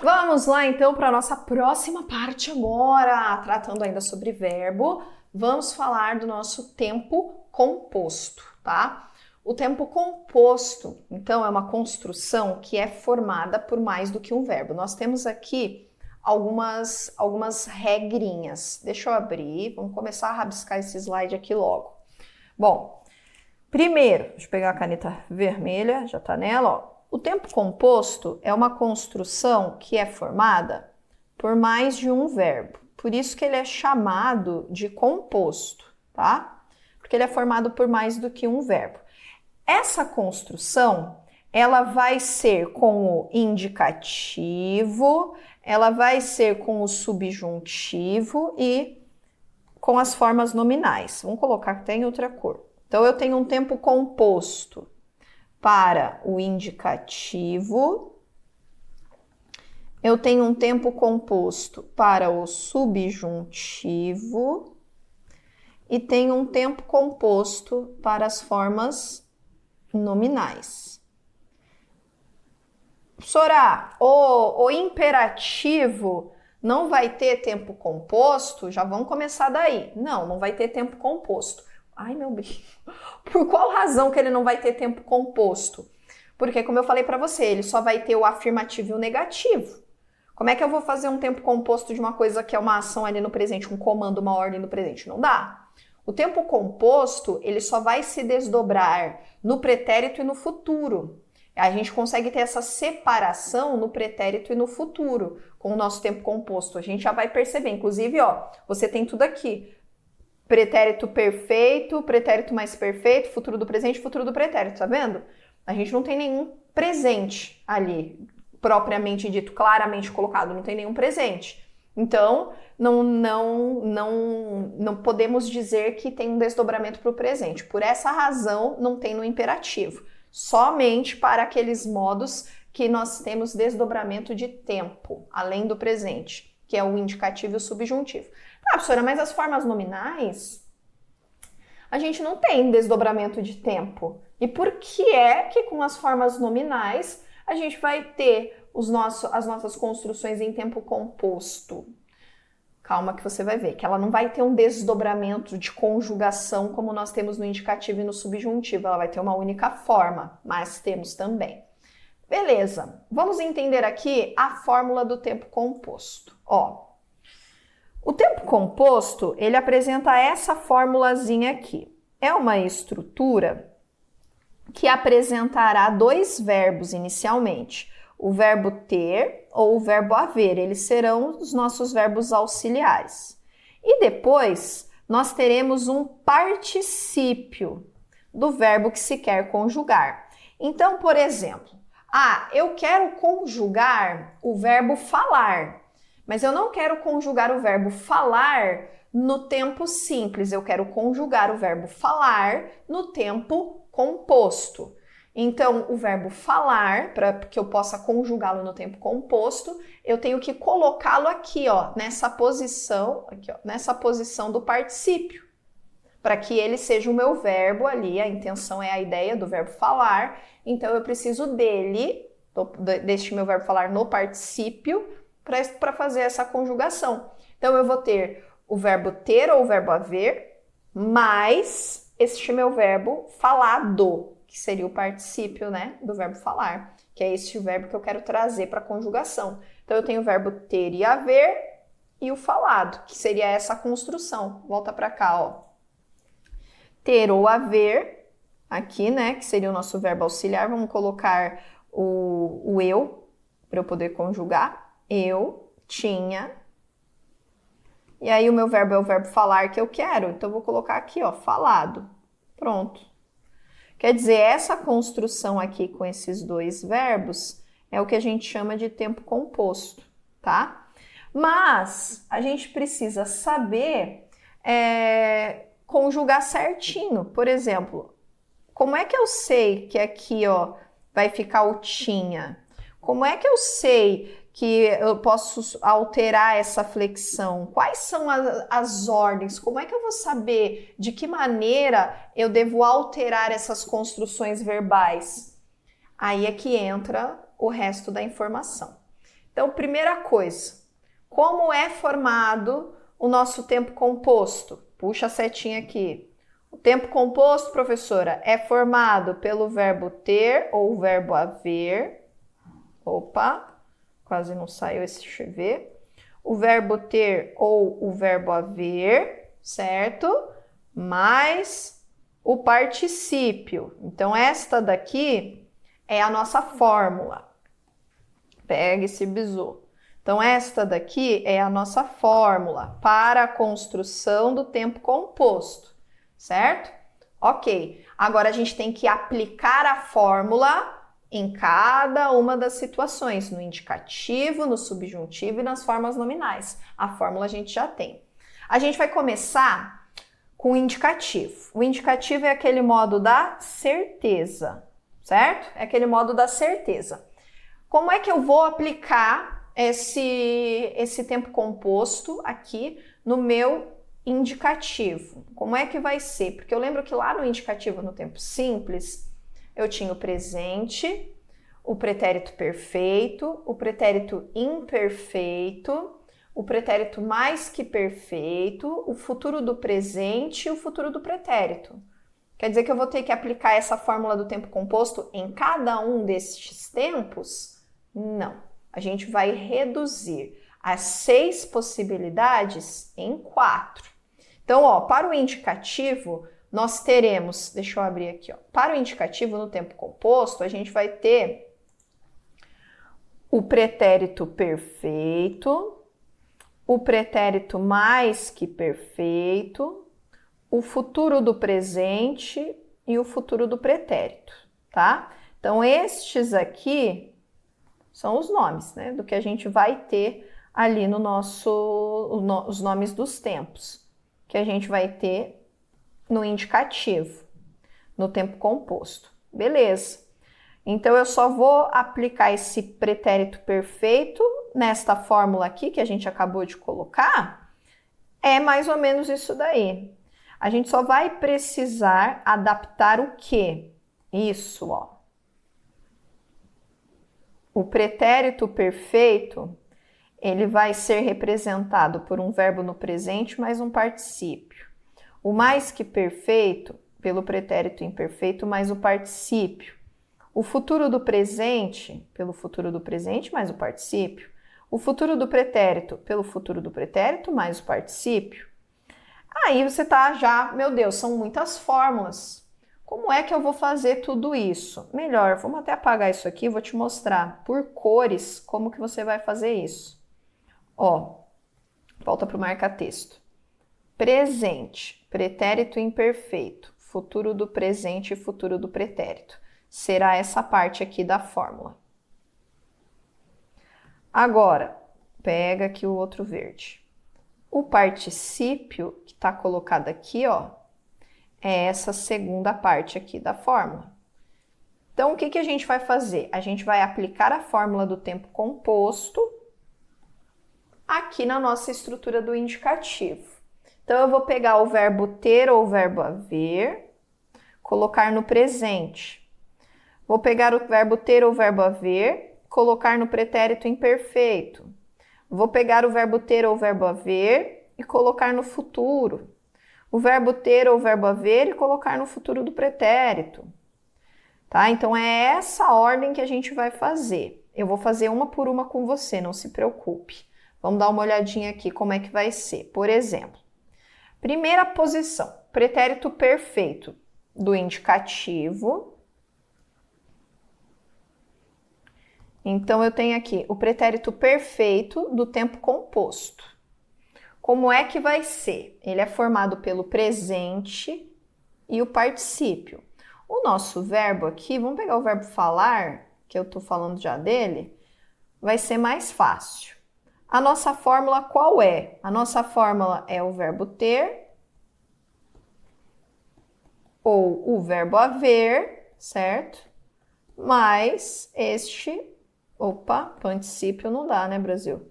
Vamos lá então para a nossa próxima parte agora, tratando ainda sobre verbo. Vamos falar do nosso tempo composto, tá? O tempo composto, então, é uma construção que é formada por mais do que um verbo. Nós temos aqui algumas regrinhas. Deixa eu abrir, vamos começar a rabiscar esse slide aqui logo. Bom, primeiro, deixa eu pegar a caneta vermelha, já tá nela, ó. O tempo composto é uma construção que é formada por mais de um verbo. Por isso que ele é chamado de composto, tá? Porque ele é formado por mais do que um verbo. Essa construção, ela vai ser com o indicativo, ela vai ser com o subjuntivo e com as formas nominais. Vamos colocar que tem outra cor. Então, eu tenho um tempo composto para o indicativo, eu tenho um tempo composto para o subjuntivo e tenho um tempo composto para as formas nominais. Professora, o imperativo não vai ter tempo composto? Já vamos começar daí. Não vai ter tempo composto. Ai, meu brilho. Por qual razão que ele não vai ter tempo composto? Porque, como eu falei para você, ele só vai ter o afirmativo e o negativo. Como é que eu vou fazer um tempo composto de uma coisa que é uma ação ali no presente, um comando, uma ordem no presente? Não dá. O tempo composto, ele só vai se desdobrar no pretérito e no futuro. A gente consegue ter essa separação no pretérito e no futuro com o nosso tempo composto. A gente já vai perceber. Inclusive, ó, você tem tudo aqui. Pretérito perfeito, pretérito mais perfeito, futuro do presente, futuro do pretérito, tá vendo? A gente não tem nenhum presente ali, propriamente dito, claramente colocado, não tem nenhum presente. Então, não podemos dizer que tem um desdobramento para o presente. Por essa razão, não tem no imperativo. Somente para aqueles modos que nós temos desdobramento de tempo, além do presente, que é o indicativo e o subjuntivo. Ah, professora, mas as formas nominais, a gente não tem desdobramento de tempo. E por que é que com as formas nominais a gente vai ter as nossas construções em tempo composto? Calma que você vai ver, que ela não vai ter um desdobramento de conjugação como nós temos no indicativo e no subjuntivo. Ela vai ter uma única forma, mas temos também. Beleza, vamos entender aqui a fórmula do tempo composto. Ó, o tempo composto, ele apresenta essa formulazinha aqui. É uma estrutura que apresentará dois verbos inicialmente. O verbo ter ou o verbo haver, eles serão os nossos verbos auxiliares. E depois, nós teremos um particípio do verbo que se quer conjugar. Então, por exemplo, eu quero conjugar o verbo falar. Mas eu não quero conjugar o verbo falar no tempo simples, eu quero conjugar o verbo falar no tempo composto. Então, o verbo falar, para que eu possa conjugá-lo no tempo composto, eu tenho que colocá-lo aqui, ó, nessa posição do particípio, para que ele seja o meu verbo ali, a intenção é a ideia do verbo falar, então eu preciso deste meu verbo falar no particípio, para fazer essa conjugação. Então, eu vou ter o verbo ter ou o verbo haver, mais este meu verbo falado, que seria o particípio, né, do verbo falar, que é este verbo que eu quero trazer para a conjugação. Então, eu tenho o verbo ter e haver e o falado, que seria essa construção. Volta para cá, ó. Ter ou haver, aqui, né, que seria o nosso verbo auxiliar. Vamos colocar o eu, para eu poder conjugar. Eu tinha, e aí o meu verbo é o verbo falar que eu quero, então eu vou colocar aqui, ó, falado. Pronto. Quer dizer, essa construção aqui com esses dois verbos é o que a gente chama de tempo composto, tá? Mas a gente precisa saber conjugar certinho. Por exemplo, como é que eu sei que aqui, ó, vai ficar o tinha? Como é que eu sei que eu posso alterar essa flexão? Quais são as ordens? Como é que eu vou saber de que maneira eu devo alterar essas construções verbais? Aí é que entra o resto da informação. Então, primeira coisa, como é formado o nosso tempo composto? Puxa a setinha aqui. O tempo composto, professora, é formado pelo verbo ter ou verbo haver. Opa, quase não saiu esse CV. O verbo ter ou o verbo haver, certo? Mais o particípio. Então, esta daqui é a nossa fórmula. Pega esse bizu. Então, esta daqui é a nossa fórmula para a construção do tempo composto, certo? Ok. Agora, a gente tem que aplicar a fórmula em cada uma das situações, no indicativo, no subjuntivo e nas formas nominais. A fórmula a gente já tem. A gente vai começar com o indicativo. O indicativo é aquele modo da certeza, certo? É aquele modo da certeza. Como é que eu vou aplicar esse tempo composto aqui no meu indicativo? Como é que vai ser? Porque eu lembro que lá no indicativo, no tempo simples, eu tinha o presente, o pretérito perfeito, o pretérito imperfeito, o pretérito mais que perfeito, o futuro do presente e o futuro do pretérito. Quer dizer que eu vou ter que aplicar essa fórmula do tempo composto em cada um desses tempos? Não. A gente vai reduzir as 6 possibilidades em 4. Então, ó, para o indicativo, nós teremos, deixa eu abrir aqui, ó. Para o indicativo no tempo composto, a gente vai ter o pretérito perfeito, o pretérito mais que perfeito, o futuro do presente e o futuro do pretérito, tá? Então, estes aqui são os nomes, né, do que a gente vai ter ali no os nomes dos tempos, que a gente vai ter no indicativo, no tempo composto. Beleza. Então, eu só vou aplicar esse pretérito perfeito nesta fórmula aqui que a gente acabou de colocar. É mais ou menos isso daí. A gente só vai precisar adaptar o quê? Isso, ó. O pretérito perfeito, ele vai ser representado por um verbo no presente mais um particípio. O mais que perfeito, pelo pretérito imperfeito mais o particípio. O futuro do presente, pelo futuro do presente mais o particípio. O futuro do pretérito, pelo futuro do pretérito mais o particípio. Aí você tá já, meu Deus, são muitas fórmulas. Como é que eu vou fazer tudo isso? Melhor, vamos até apagar isso aqui, vou te mostrar por cores como que você vai fazer isso. Ó, volta para o marca-texto. Presente, pretérito imperfeito, futuro do presente e futuro do pretérito. Será essa parte aqui da fórmula. Agora, pega aqui o outro verde. O particípio que está colocado aqui, ó, é essa segunda parte aqui da fórmula. Então, o que que a gente vai fazer? A gente vai aplicar a fórmula do tempo composto aqui na nossa estrutura do indicativo. Então, eu vou pegar o verbo ter ou o verbo haver, colocar no presente. Vou pegar o verbo ter ou o verbo haver, colocar no pretérito imperfeito. Vou pegar o verbo ter ou o verbo haver e colocar no futuro. O verbo ter ou o verbo haver e colocar no futuro do pretérito. Tá? Então, é essa ordem que a gente vai fazer. Eu vou fazer uma por uma com você, não se preocupe. Vamos dar uma olhadinha aqui como é que vai ser. Por exemplo, primeira posição, pretérito perfeito do indicativo. Então, eu tenho aqui o pretérito perfeito do tempo composto. Como é que vai ser? Ele é formado pelo presente e o particípio. O nosso verbo aqui, vamos pegar o verbo falar, que eu estou falando já dele, vai ser mais fácil. A nossa fórmula qual é? A nossa fórmula é o verbo ter ou o verbo haver, certo? Mais este, particípio não dá, né, Brasil?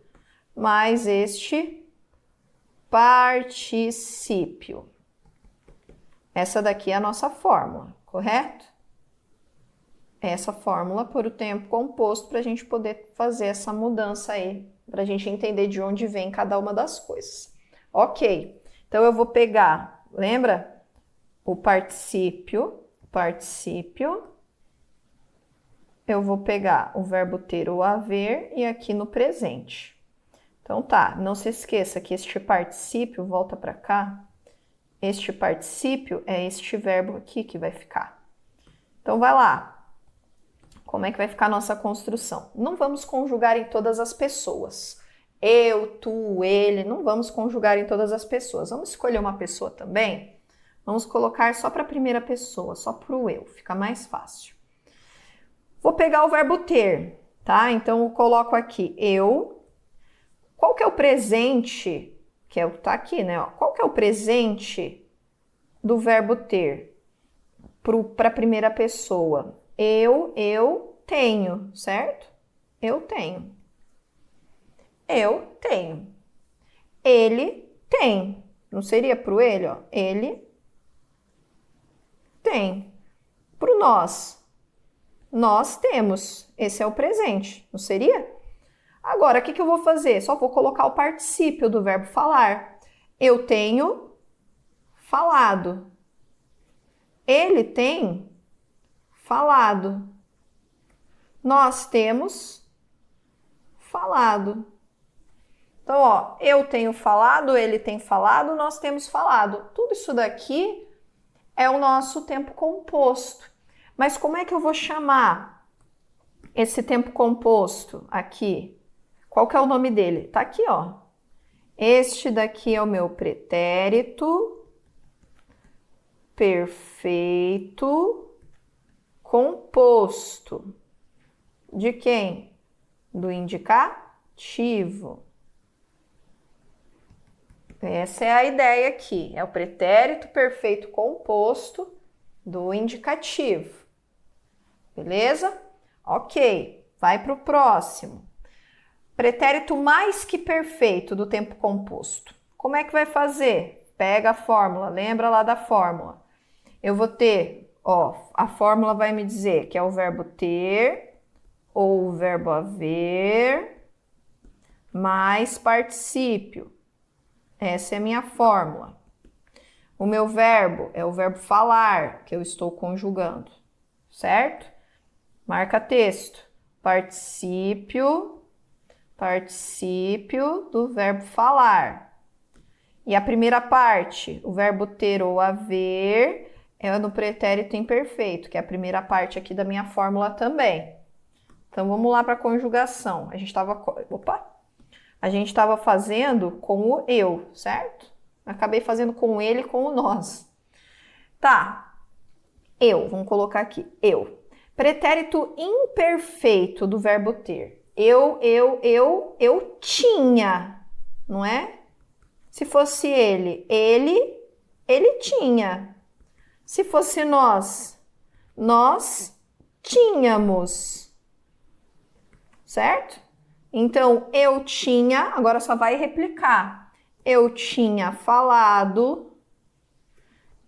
Mais este particípio. Essa daqui é a nossa fórmula, correto? essa fórmula por o tempo composto para a gente poder fazer essa mudança aí, para a gente entender de onde vem cada uma das coisas. Ok, então eu vou pegar, lembra? O particípio, eu vou pegar o verbo ter ou haver e aqui no presente. Então tá, não se esqueça que este particípio, volta para cá, este particípio é este verbo aqui que vai ficar. Então vai lá. Como é que vai ficar a nossa construção? Não vamos conjugar em todas as pessoas. Eu, tu, ele, não vamos conjugar em todas as pessoas. Vamos escolher uma pessoa também? Vamos colocar só para a primeira pessoa, só para o eu, fica mais fácil. Vou pegar o verbo ter, tá? Então eu coloco aqui eu. Qual que é o presente, que é o que tá aqui, né? Qual que é o presente do verbo ter para a primeira pessoa? Eu tenho, certo? Eu tenho. Eu tenho. Ele tem. Não seria pro ele, ó? Ele tem. Pro nós. Nós temos. Esse é o presente, não seria? Agora, o que eu vou fazer? Só vou colocar o particípio do verbo falar. Eu tenho falado. Ele tem falado. Nós temos falado. Então, ó, eu tenho falado, ele tem falado, nós temos falado. Tudo isso daqui é o nosso tempo composto. Mas como é que eu vou chamar esse tempo composto aqui? Qual que é o nome dele? Tá aqui, ó. Este daqui é o meu pretérito perfeito composto. De quem? Do indicativo. Essa é a ideia aqui. É o pretérito perfeito composto do indicativo. Beleza? Ok. Vai para o próximo. Pretérito mais que perfeito do tempo composto. Como é que vai fazer? Pega a fórmula. Lembra lá da fórmula. Eu vou ter, ó, a fórmula vai me dizer que é o verbo ter ou o verbo haver mais particípio. Essa é a minha fórmula. O meu verbo é o verbo falar, que eu estou conjugando, certo? Marca texto. Particípio do verbo falar. E a primeira parte, o verbo ter ou haver, é no pretérito imperfeito, que é a primeira parte aqui da minha fórmula também. Então, vamos lá para a conjugação. A gente estava fazendo com o eu, certo? Acabei fazendo com ele e com o nós. Tá. Eu, vamos colocar aqui. Eu. Pretérito imperfeito do verbo ter. Eu tinha, não é? Se fosse ele tinha. Se fosse nós tínhamos. Certo? Então, eu tinha, agora só vai replicar. Eu tinha falado,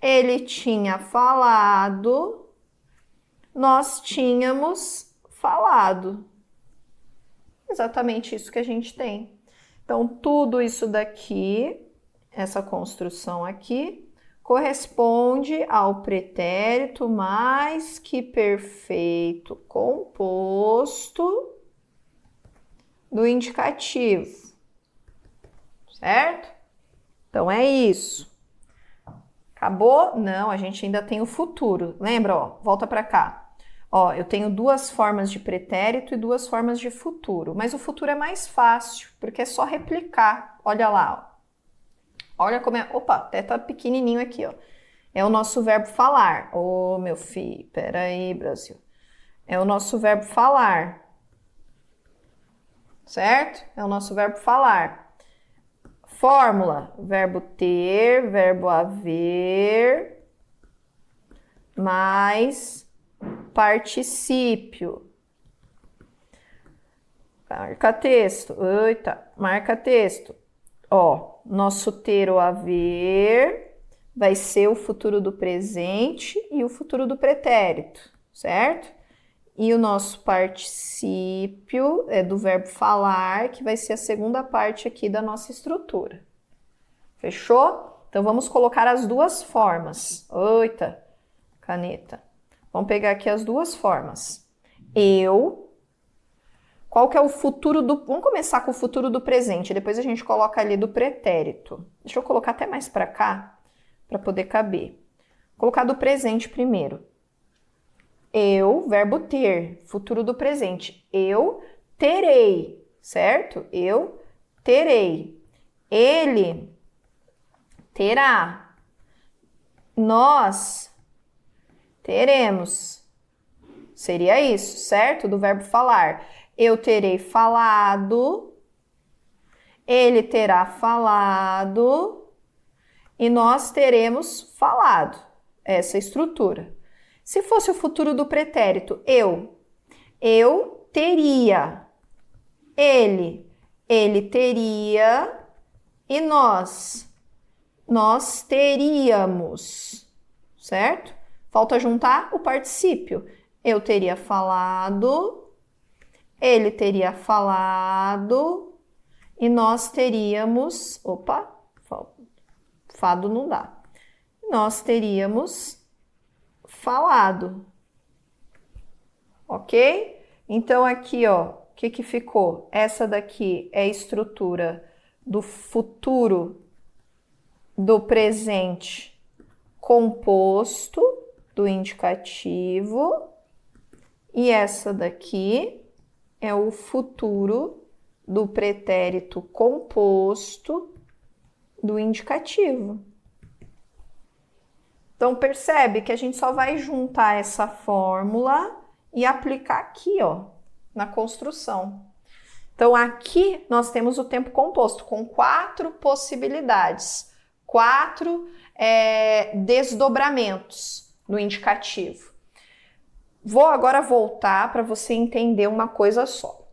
ele tinha falado, nós tínhamos falado. Exatamente isso que a gente tem. Então, tudo isso daqui, essa construção aqui, corresponde ao pretérito mais que perfeito composto do indicativo, certo? Então é isso. Acabou? Não, a gente ainda tem o futuro. Lembra, ó, volta para cá. Ó, eu tenho duas formas de pretérito e duas formas de futuro, mas o futuro é mais fácil, porque é só replicar. Olha lá, ó. Olha como é. Opa, até tá pequenininho aqui, ó. É o nosso verbo falar. Ô, meu filho, peraí, Brasil. É o nosso verbo falar. Certo? É o nosso verbo falar. Fórmula: verbo ter, verbo haver, mais particípio. Marca texto. Eita, marca texto. Ó, nosso ter ou haver vai ser o futuro do presente e o futuro do pretérito, certo? E o nosso particípio é do verbo falar, que vai ser a segunda parte aqui da nossa estrutura. Fechou? Então, vamos colocar as duas formas. Eita, caneta. Vamos pegar aqui as duas formas. Eu. Qual que é o futuro do... Vamos começar com o futuro do presente. Depois a gente coloca ali do pretérito. Deixa eu colocar até mais para cá, para poder caber. Vou colocar do presente primeiro. Eu, verbo ter, futuro do presente. Eu terei, certo? Eu terei. Ele terá. Nós teremos. Seria isso, certo? Do verbo falar. Eu terei falado. Ele terá falado. E nós teremos falado. Essa estrutura. Se fosse o futuro do pretérito, eu teria. Ele teria. E nós teríamos. Certo? Falta juntar o particípio. Eu teria falado. Ele teria falado. E nós teríamos. Opa, fado não dá. Nós teríamos falado, ok? Então, aqui, ó, o que ficou? Essa daqui é a estrutura do futuro do presente composto do indicativo e essa daqui é o futuro do pretérito composto do indicativo. Então, percebe que a gente só vai juntar essa fórmula e aplicar aqui, ó, na construção. Então, aqui nós temos o tempo composto com 4 possibilidades, 4 desdobramentos no indicativo. Vou agora voltar para você entender uma coisa só.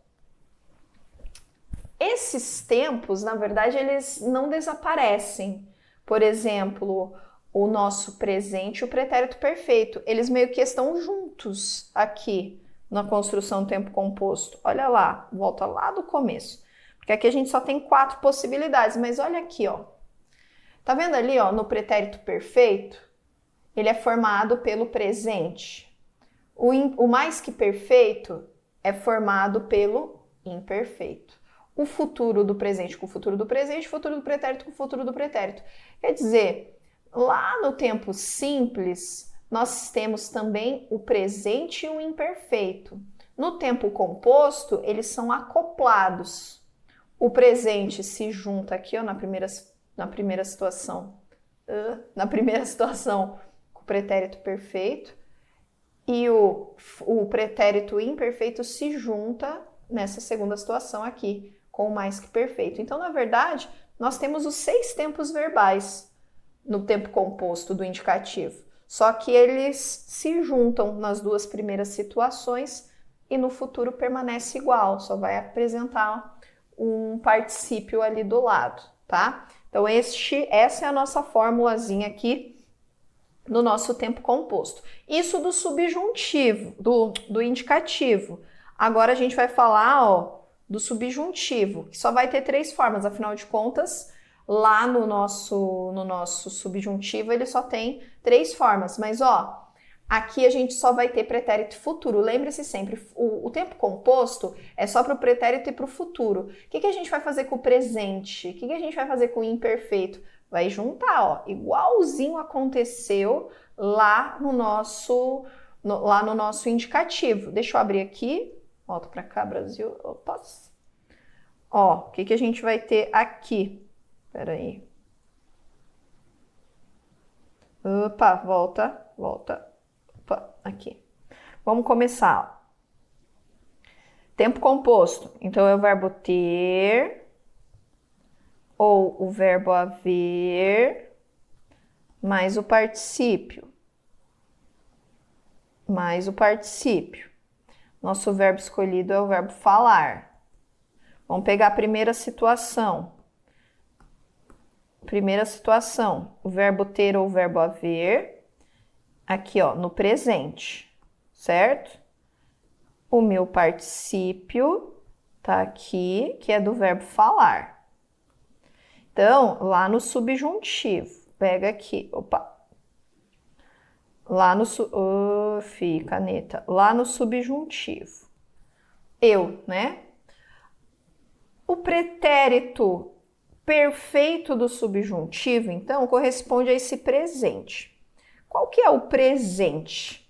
Esses tempos, na verdade, eles não desaparecem. Por exemplo, o nosso presente e o pretérito perfeito. Eles meio que estão juntos aqui na construção do tempo composto. Olha lá, volta lá do começo. Porque aqui a gente só tem 4 possibilidades, mas olha aqui, ó. Tá vendo ali, ó, no pretérito perfeito? Ele é formado pelo presente. O mais que perfeito é formado pelo imperfeito. O futuro do presente com o futuro do presente, o futuro do pretérito com o futuro do pretérito. Quer dizer, lá no tempo simples, nós temos também o presente e o imperfeito. No tempo composto, eles são acoplados. O presente se junta aqui, ó, na primeira situação. Na primeira situação, com o pretérito perfeito. E o pretérito imperfeito se junta nessa segunda situação aqui, com o mais que perfeito. Então, na verdade, nós temos os 6 tempos verbais no tempo composto do indicativo. Só que eles se juntam nas 2 primeiras situações e no futuro permanece igual, só vai apresentar um particípio ali do lado, tá? Então, essa é a nossa formulazinha aqui no nosso tempo composto. Isso do subjuntivo, do indicativo. Agora a gente vai falar, ó, do subjuntivo, que só vai ter 3 formas, afinal de contas, lá no nosso subjuntivo ele só tem 3 formas, mas ó, aqui a gente só vai ter pretérito futuro. Lembre-se sempre, o tempo composto é só para o pretérito e para o futuro. O que a gente vai fazer com o presente? O que a gente vai fazer com o imperfeito? Vai juntar, ó, igualzinho aconteceu lá no nosso indicativo. Deixa eu abrir aqui, volta para cá, Brasil, opa. Ó, o que a gente vai ter aqui? Espera aí. Opa, volta. Opa, aqui. Vamos começar. Ó. Tempo composto. Então, é o verbo ter ou o verbo haver mais o particípio. Nosso verbo escolhido é o verbo falar. Vamos pegar a primeira situação. O verbo ter ou o verbo haver, aqui ó, no presente, certo? o meu particípio tá aqui, que é do verbo falar. Então, lá no subjuntivo, pega aqui, opa. Lá no caneta. Lá no subjuntivo. Eu, né? O pretérito perfeito do subjuntivo, então, corresponde a esse presente. Qual que é o presente?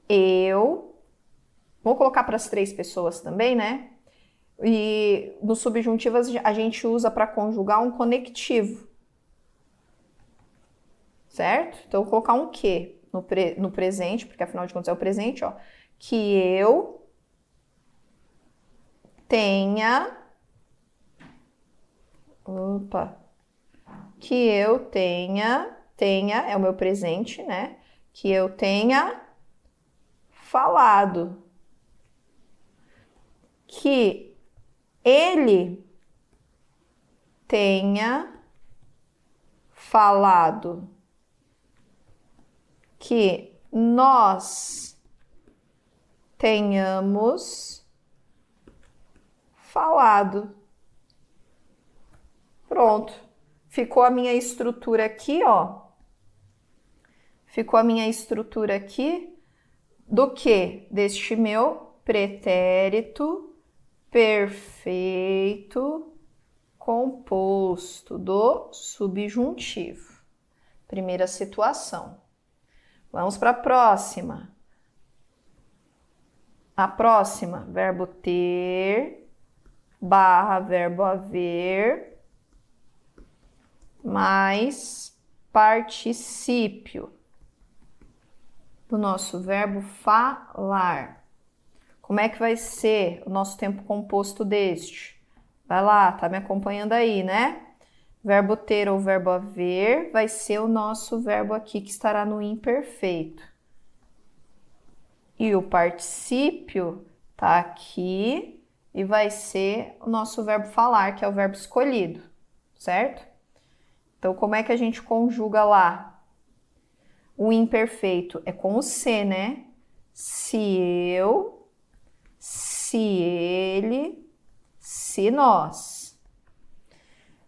Eu. Vou colocar para as 3 pessoas também, né? E no subjuntivo a gente usa para conjugar um conectivo. Certo? Então, eu vou colocar um que no presente, porque afinal de contas é o presente, ó. Que eu tenha. Opa! Que eu tenha é o meu presente, né? Que eu tenha falado. Que ele tenha falado. Que nós tenhamos falado. Pronto. Ficou a minha estrutura aqui, ó. Ficou a minha estrutura aqui do que? Deste meu pretérito perfeito composto do subjuntivo. Primeira situação. Vamos para a próxima. A próxima, verbo ter barra verbo haver mais particípio do nosso verbo falar. Como é que vai ser o nosso tempo composto deste? Vai lá, tá me acompanhando aí, né? Verbo ter ou verbo haver vai ser o nosso verbo aqui que estará no imperfeito. E o particípio tá aqui e vai ser o nosso verbo falar, que é o verbo escolhido, certo? Então, como é que a gente conjuga lá? O imperfeito é com o se, né? Se eu, se ele, se nós.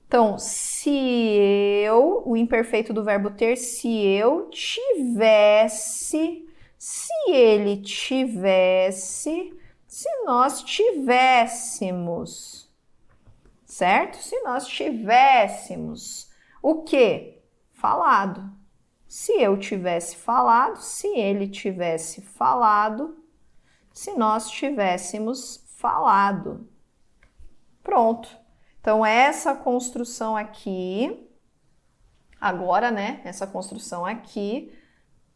Então, se eu, o imperfeito do verbo ter, se eu tivesse, se ele tivesse, se nós tivéssemos, certo? Se nós tivéssemos o quê? Falado. Se eu tivesse falado, se ele tivesse falado, se nós tivéssemos falado. Pronto. Então, essa construção aqui, agora, né? Essa construção aqui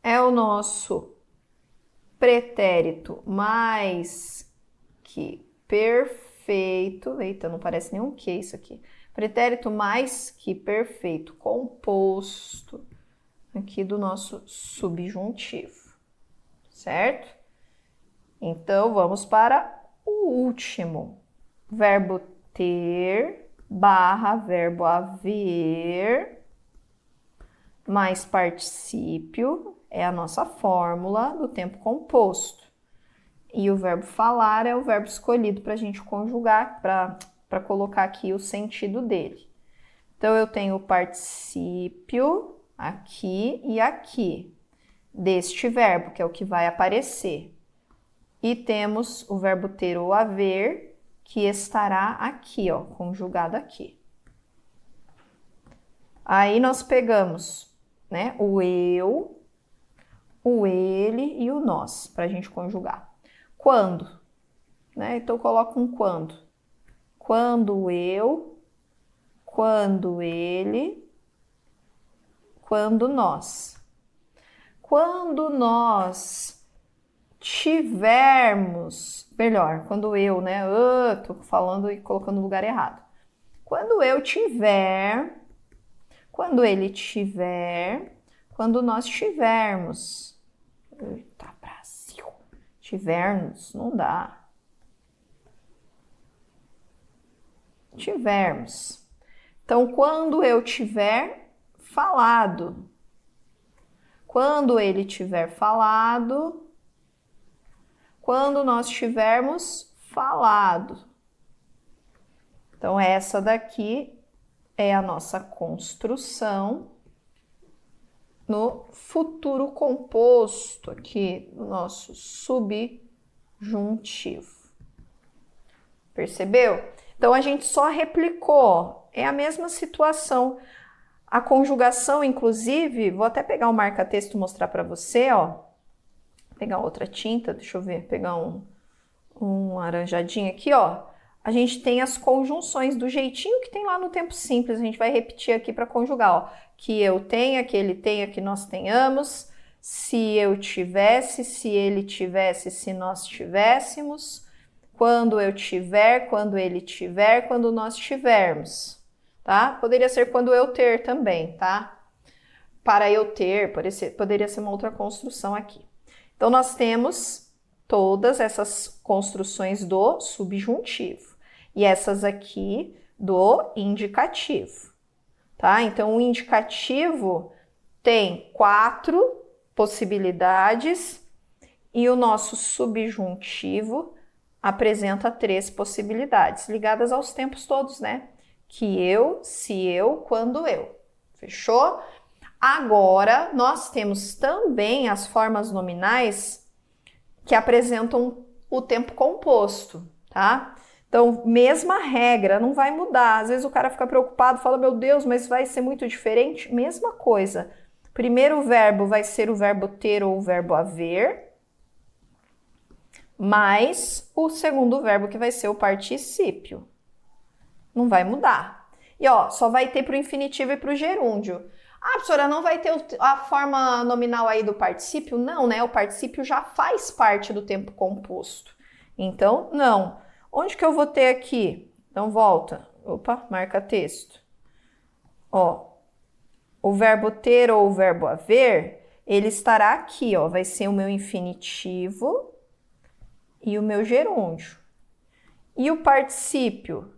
é o nosso pretérito mais que perfeito. Eita, não parece nenhum que isso aqui. Pretérito mais que perfeito composto aqui do nosso subjuntivo, certo? Então, vamos para o último. Verbo ter barra verbo haver mais particípio é a nossa fórmula do tempo composto. E o verbo falar é o verbo escolhido para a gente conjugar, para colocar aqui o sentido dele. Então, eu tenho o particípio aqui e aqui deste verbo, que é o que vai aparecer. E temos o verbo ter ou haver, que estará aqui, ó, conjugado aqui. Aí nós pegamos, né, o eu, o ele e o nós, para a gente conjugar. Quando? Né? Então, eu coloco um quando. Quando eu, quando ele, quando nós. Quando nós tivermos, melhor, quando eu, né? Tô falando e colocando no lugar errado. Quando eu tiver, quando ele tiver, quando nós tivermos. Eita, Brasil. Tivermos, não dá. Tivermos. Então, quando eu tiver falado. Quando ele tiver falado. quando nós tivermos falado. Então, essa daqui é a nossa construção no futuro composto, aqui no nosso subjuntivo. Percebeu? Então, a gente só replicou, é a mesma situação. A conjugação, inclusive, vou até pegar o marca-texto e mostrar para você, ó. Pegar outra tinta, deixa eu ver, pegar um laranjadinho aqui, ó. A gente tem as conjunções do jeitinho que tem lá no tempo simples. A gente vai repetir aqui para conjugar, ó. Que eu tenha, que ele tenha, que nós tenhamos. Se eu tivesse, se ele tivesse, se nós tivéssemos. Quando eu tiver, quando ele tiver, quando nós tivermos, tá? Poderia ser quando eu ter também, tá? Para eu ter, poderia ser uma outra construção aqui. Então, nós temos todas essas construções do subjuntivo e essas aqui do indicativo, tá? Então, o indicativo tem 4 possibilidades e o nosso subjuntivo apresenta 3 possibilidades, ligadas aos tempos todos, né? Que eu, se eu, quando eu. Fechou? Agora, nós temos também as formas nominais que apresentam o tempo composto, tá? Então, mesma regra, não vai mudar. Às vezes o cara fica preocupado, fala, meu Deus, mas vai ser muito diferente? Mesma coisa. Primeiro verbo vai ser o verbo ter ou o verbo haver, mais o segundo verbo que vai ser o particípio. Não vai mudar. E ó, só vai ter para o infinitivo e para o gerúndio. Ah, professora, não vai ter a forma nominal aí do particípio? Não, né? O particípio já faz parte do tempo composto. Então, não. Onde que eu vou ter aqui? Então, volta. Opa, marca texto. Ó, o verbo ter ou o verbo haver, ele estará aqui, ó. Vai ser o meu infinitivo e o meu gerúndio. E o particípio?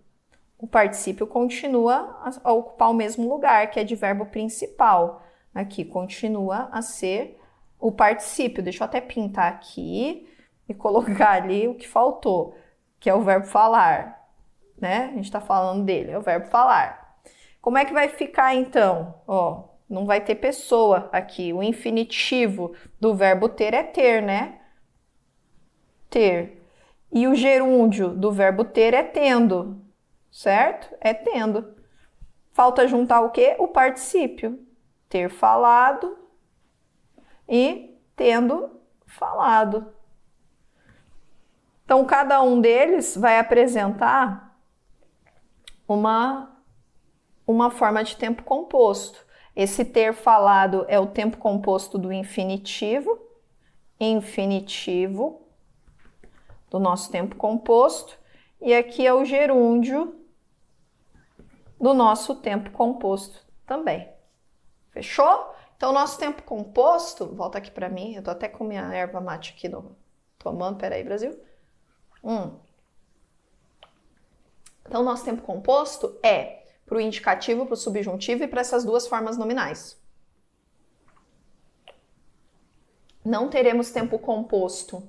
O particípio continua a ocupar o mesmo lugar, que é de verbo principal. Aqui continua a ser o particípio. Deixa eu até pintar aqui e colocar ali o que faltou, que é o verbo falar, né? A gente está falando dele, é o verbo falar. Como é que vai ficar então? Ó, não vai ter pessoa aqui. O infinitivo do verbo ter é ter, né? Ter. E o gerúndio do verbo ter é tendo, certo? É tendo. Falta juntar o quê? O particípio. Ter falado e tendo falado. Então, cada um deles vai apresentar uma forma de tempo composto. Esse ter falado é o tempo composto do infinitivo do nosso tempo composto, e aqui é o gerúndio do nosso tempo composto também. Fechou? Então, nosso tempo composto, volta aqui para mim, eu tô até com minha erva mate aqui tomando, peraí, Brasil. Então, nosso tempo composto é para o indicativo, para o subjuntivo e para essas duas formas nominais. Não teremos tempo composto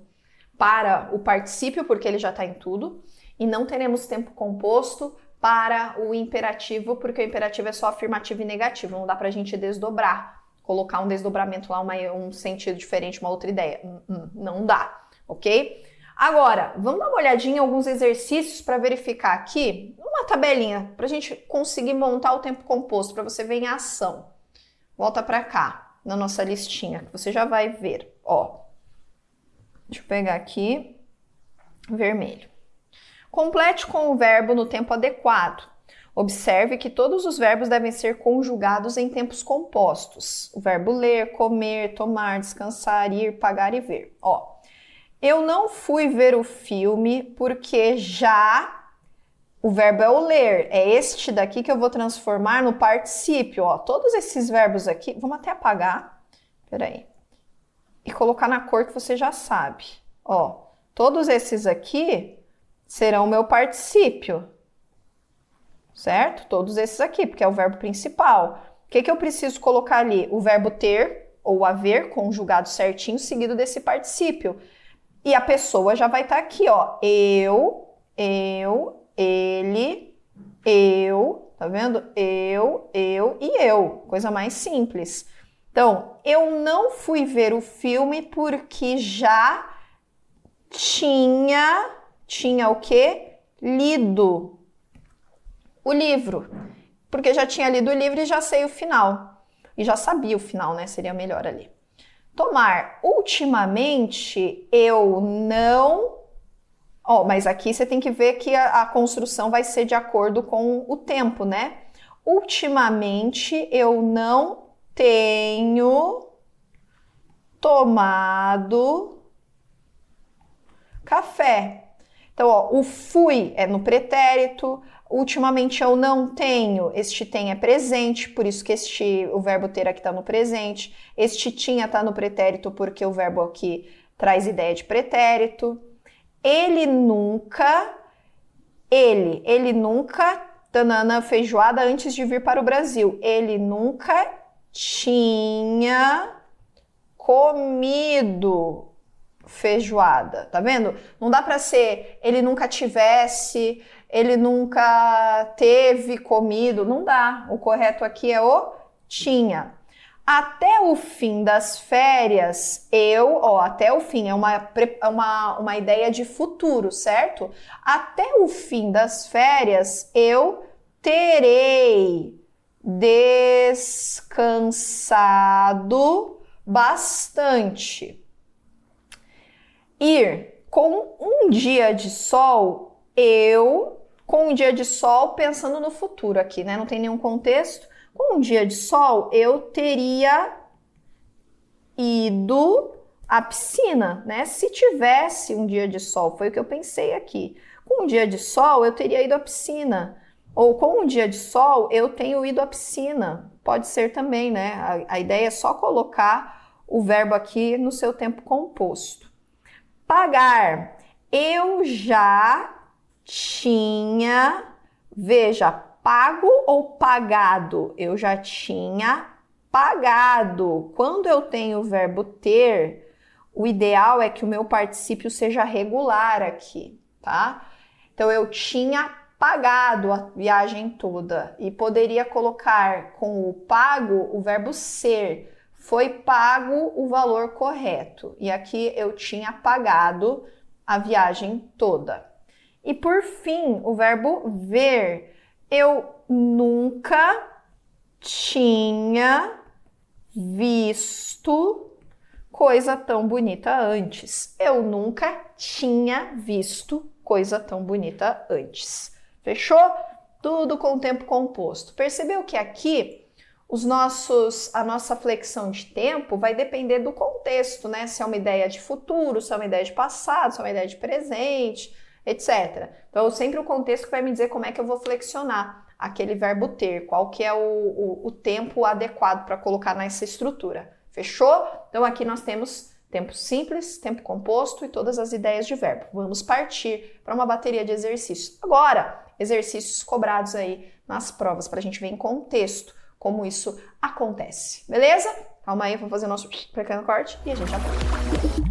para o particípio, porque ele já está em tudo, e não teremos tempo composto para o imperativo, porque o imperativo é só afirmativo e negativo, não dá para a gente desdobrar, colocar um desdobramento lá, um sentido diferente, uma outra ideia. Não dá, ok? Agora, vamos dar uma olhadinha em alguns exercícios para verificar aqui, uma tabelinha, para a gente conseguir montar o tempo composto, para você ver em ação. Volta para cá, na nossa listinha, que você já vai ver, ó. Deixa eu pegar aqui, vermelho. Complete com o verbo no tempo adequado. Observe que todos os verbos devem ser conjugados em tempos compostos. O verbo ler, comer, tomar, descansar, ir, pagar e ver. Ó, eu não fui ver o filme porque já o verbo é o ler. É este daqui que eu vou transformar no particípio. Ó, todos esses verbos aqui, vamos até apagar. Peraí. E colocar na cor que você já sabe. Ó, todos esses aqui serão o meu particípio, certo? Todos esses aqui, porque é o verbo principal. O que eu preciso colocar ali? O verbo ter ou haver conjugado certinho, seguido desse particípio. E a pessoa já vai estar aqui, ó. Eu, ele, eu, tá vendo? Eu e eu. Coisa mais simples. Então, eu não fui ver o filme porque já tinha o quê? Lido o livro. Porque já tinha lido o livro e já sei o final. E já sabia o final, né? Seria melhor ali. Tomar. Ultimamente, eu não... Ó, mas aqui você tem que ver que a construção vai ser de acordo com o tempo, né? Ultimamente, eu não tenho tomado café. Então, ó, o fui é no pretérito, ultimamente eu não tenho, este tem é presente, por isso que o verbo ter aqui está no presente. Este tinha está no pretérito porque o verbo aqui traz ideia de pretérito. Ele nunca, tanana, feijoada antes de vir para o Brasil. Ele nunca tinha comido feijoada, tá vendo? Não dá para ser ele nunca tivesse, ele nunca teve comido, não dá. O correto aqui é o tinha. Até o fim das férias, até o fim, é uma ideia de futuro, certo? Até o fim das férias, eu terei descansado bastante. Ir com um dia de sol, com um dia de sol pensando no futuro aqui, né? Não tem nenhum contexto. Com um dia de sol, eu teria ido à piscina, né? Se tivesse um dia de sol, foi o que eu pensei aqui. Com um dia de sol, eu teria ido à piscina. Ou com um dia de sol, eu tenho ido à piscina. Pode ser também, né? A ideia é só colocar o verbo aqui no seu tempo composto. Pagar. Eu já tinha, veja, pago ou pagado? Eu já tinha pagado. Quando eu tenho o verbo ter, o ideal é que o meu particípio seja regular aqui, tá? Então, eu tinha pagado a viagem toda e poderia colocar com o pago o verbo ser. Foi pago o valor correto. E aqui eu tinha pagado a viagem toda. E por fim, o verbo ver. Eu nunca tinha visto coisa tão bonita antes. Eu nunca tinha visto coisa tão bonita antes. Fechou? Tudo com o tempo composto. Percebeu que aqui a nossa flexão de tempo vai depender do contexto, né? Se é uma ideia de futuro, se é uma ideia de passado, se é uma ideia de presente, etc. Então, sempre o contexto que vai me dizer como é que eu vou flexionar aquele verbo ter, qual que é o tempo adequado para colocar nessa estrutura. Fechou? Então, aqui nós temos tempo simples, tempo composto e todas as ideias de verbo. Vamos partir para uma bateria de exercícios. Agora, exercícios cobrados aí nas provas, para a gente ver em contexto como isso acontece, beleza? Calma aí, vou fazer o nosso pequeno corte e a gente já volta.